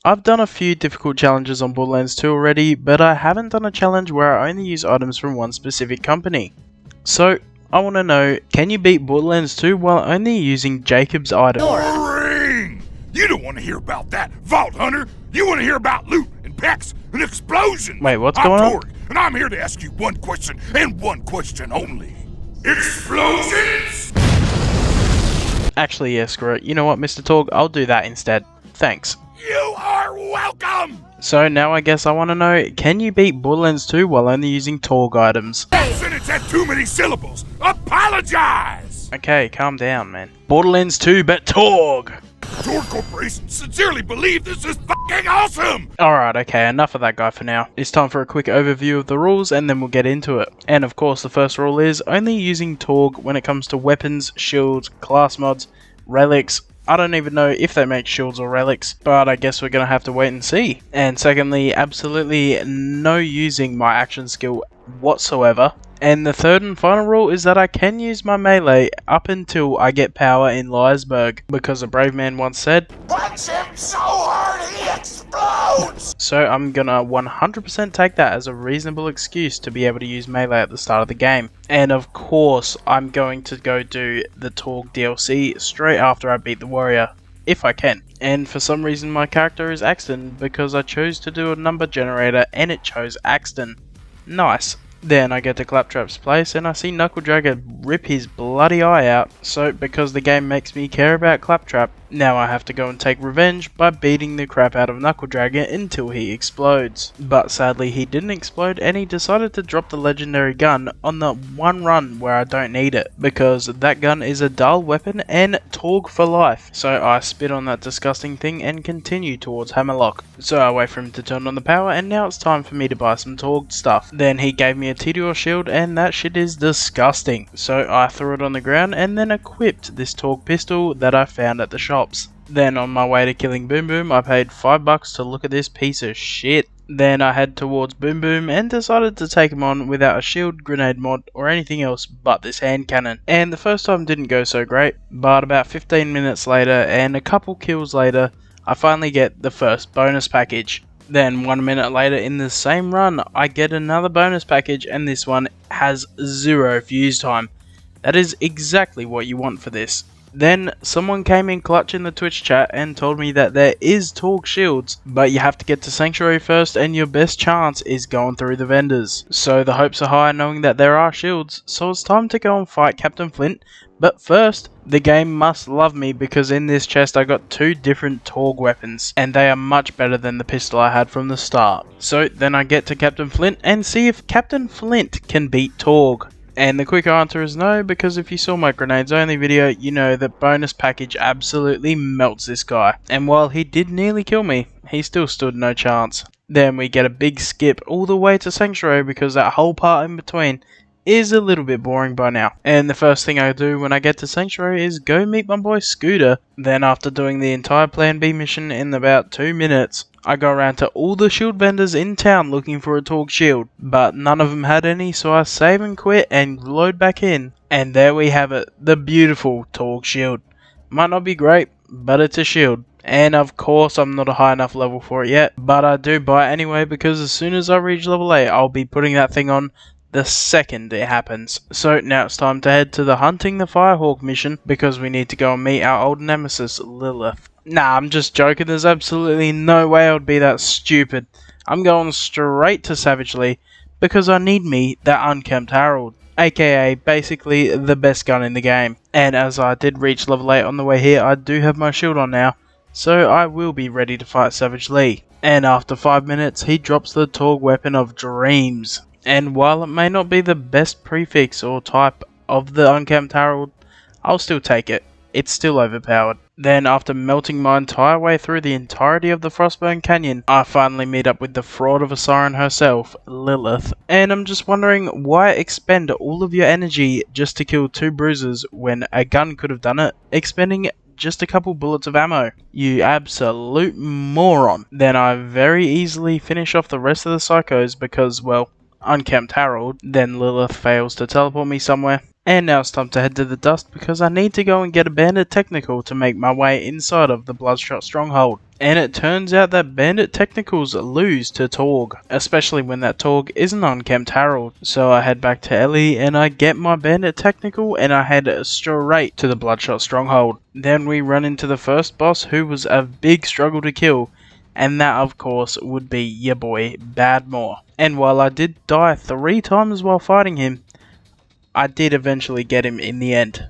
I've done a few difficult challenges on Borderlands 2 already, but I haven't done a challenge where I only use items from one specific company. So, I want to know, can you beat Borderlands 2 while only using Jacob's items? Boring! You don't want to hear about that, Vault Hunter! You want to hear about loot and packs and explosions! Wait, what's going on? I'm Torgue, and I'm here to ask you one question, and one question only. Explosions? Actually, yeah, screw it. You know what, Mr. Torgue? I'll do that instead. Thanks. You are welcome! So now I guess I want to know, can you beat Borderlands 2 while only using Torgue items? That sentence had too many syllables! Apologize! Okay, calm down, man. Borderlands 2, but Torgue! Torgue Corporation sincerely believe this is fucking awesome! Alright, okay, enough of that guy for now. It's time for a quick overview of the rules and then we'll get into it. And of course the first rule is only using Torgue when it comes to weapons, shields, class mods, relics. I don't even know if they make shields or relics, but I guess we're gonna have to wait and see. And secondly, absolutely no using my action skill whatsoever. And the third and final rule is that I can use my melee up until I get power in Liesberg, because a brave man once said, "Punch him so hard he explodes!" So I'm gonna 100% take that as a reasonable excuse to be able to use melee at the start of the game. And of course, I'm going to go do the Torgue DLC straight after I beat the warrior, if I can. And for some reason my character is Axton, because I chose to do a number generator and it chose Axton. Nice. Then I get to Claptrap's place and I see Knuckle Dragger rip his bloody eye out, so because the game makes me care about Claptrap, now I have to go and take revenge by beating the crap out of Knuckle Dragger until he explodes. But sadly he didn't explode and he decided to drop the legendary gun on the one run where I don't need it, because that gun is a dull weapon and Torgue for life. So I spit on that disgusting thing and continue towards Hammerlock. So I wait for him to turn on the power and now it's time for me to buy some Torgue stuff. Then he gave me a Tediore shield and that shit is disgusting. So I threw it on the ground and then equipped this Torgue pistol that I found at the shops. Then on my way to killing Boom Boom, I paid $5 to look at this piece of shit. Then I head towards Boom Boom and decided to take him on without a shield, grenade mod or anything else but this hand cannon. And the first time didn't go so great, but about 15 minutes later and a couple kills later, I finally get the first bonus package. Then 1 minute later in the same run, I get another bonus package and this one has 0 fuse time. That is exactly what you want for this. Then someone came in clutch in the Twitch chat and told me that there is Torgue shields, but you have to get to Sanctuary first and your best chance is going through the vendors. So the hopes are high knowing that there are shields, so it's time to go and fight Captain Flint. But first, the game must love me because in this chest I got 2 different Torgue weapons, and they are much better than the pistol I had from the start. So then I get to Captain Flint and see if Captain Flint can beat Torgue. And the quick answer is no, because if you saw my grenades only video, you know that bonus package absolutely melts this guy. And while he did nearly kill me, he still stood no chance. Then we get a big skip all the way to Sanctuary because that whole part in between is a little bit boring by now. And the first thing I do when I get to Sanctuary is go meet my boy Scooter. Then after doing the entire Plan B mission in about 2 minutes, I go around to all the shield vendors in town looking for a Torgue shield, but none of them had any, so I save and quit and load back in. And there we have it, the beautiful Torgue shield. Might not be great, but it's a shield. And of course I'm not a high enough level for it yet, but I do buy it anyway because as soon as I reach level 8 I'll be putting that thing on the second it happens. So now it's time to head to the Hunting the Firehawk mission because we need to go and meet our old nemesis Lilith. Nah, I'm just joking, there's absolutely no way I would be that stupid. I'm going straight to Savagely because I need me that Unkempt Harold, aka basically the best gun in the game. And as I did reach level 8 on the way here, I do have my shield on now, so I will be ready to fight Savage Lee. And after 5 minutes he drops the Torgue weapon of dreams. And while it may not be the best prefix or type of the Unkempt Harold, I'll still take it. It's still overpowered. Then after melting my entire way through the entirety of the Frostburn Canyon, I finally meet up with the fraud of a siren herself, Lilith. And I'm just wondering why expend all of your energy just to kill 2 bruisers when a gun could have done it, expending just a couple bullets of ammo. You absolute moron. Then I very easily finish off the rest of the psychos because, well, Unkempt Harold. Then Lilith fails to teleport me somewhere. And now it's time to head to the dust because I need to go and get a bandit technical to make my way inside of the Bloodshot stronghold. And it turns out that bandit technicals lose to Torgue, especially when that Torgue is an unkempt Harold. So I head back to Ellie and I get my bandit technical and I head straight to the Bloodshot Stronghold. Then we run into the first boss, who was a big struggle to kill, and that of course would be your boy Badmore. And while I did die 3 times while fighting him, I did eventually get him in the end.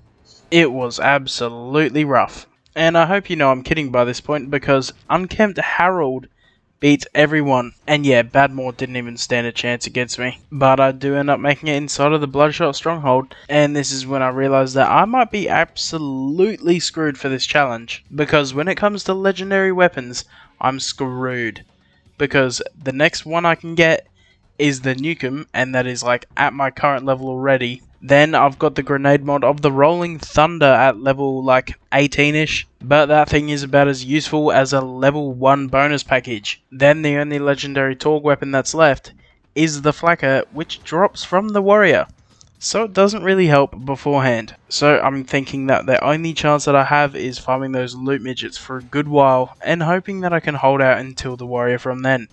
It was absolutely rough. And I hope you know I'm kidding by this point, because unkempt Harold beats everyone. And yeah, Badmore didn't even stand a chance against me. But I do end up making it inside of the Bloodshot Stronghold, and this is when I realised that I might be absolutely screwed for this challenge. Because when it comes to legendary weapons, I'm screwed. Because the next one I can get is the Nukem, and that is like at my current level already. Then I've got the grenade mod of the Rolling Thunder at level like 18ish, but that thing is about as useful as a level 1 bonus package. Then the only legendary Torgue weapon that's left is the Flacker, which drops from the warrior, so it doesn't really help beforehand. So I'm thinking that the only chance that I have is farming those loot midgets for a good while and hoping that I can hold out until the warrior from then.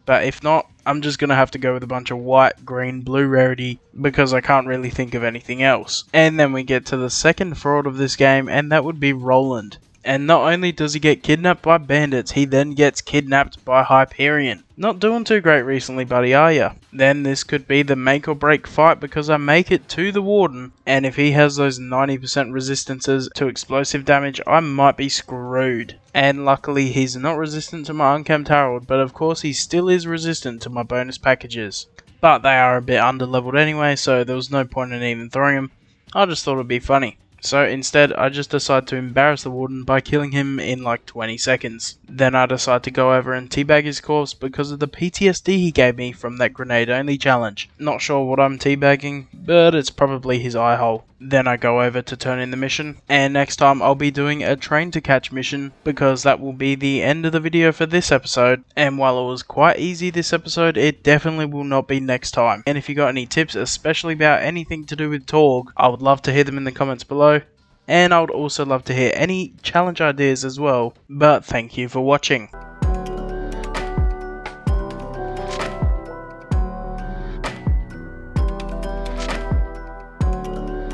But if not, I'm just going to have to go with a bunch of white, green, blue rarity, because I can't really think of anything else. And then we get to the second fraud of this game, and that would be Roland. And not only does he get kidnapped by bandits, he then gets kidnapped by Hyperion. Not doing too great recently, buddy, are ya? Then this could be the make or break fight, because I make it to the Warden, and if he has those 90% resistances to explosive damage, I might be screwed. And luckily he's not resistant to my unkempt Harold, but of course he still is resistant to my bonus packages. But they are a bit underleveled anyway, so there was no point in even throwing them. I just thought it'd be funny. So instead, I just decide to embarrass the Warden by killing him in like 20 seconds. Then I decide to go over and teabag his corpse because of the PTSD he gave me from that grenade only challenge. Not sure what I'm teabagging, but it's probably his eye hole. Then I go over to turn in the mission, and next time I'll be doing a train to catch mission, because that will be the end of the video for this episode. And while it was quite easy this episode, it definitely will not be next time. And if you got any tips, especially about anything to do with Torgue, I would love to hear them in the comments below. And I would also love to hear any challenge ideas as well. But thank you for watching.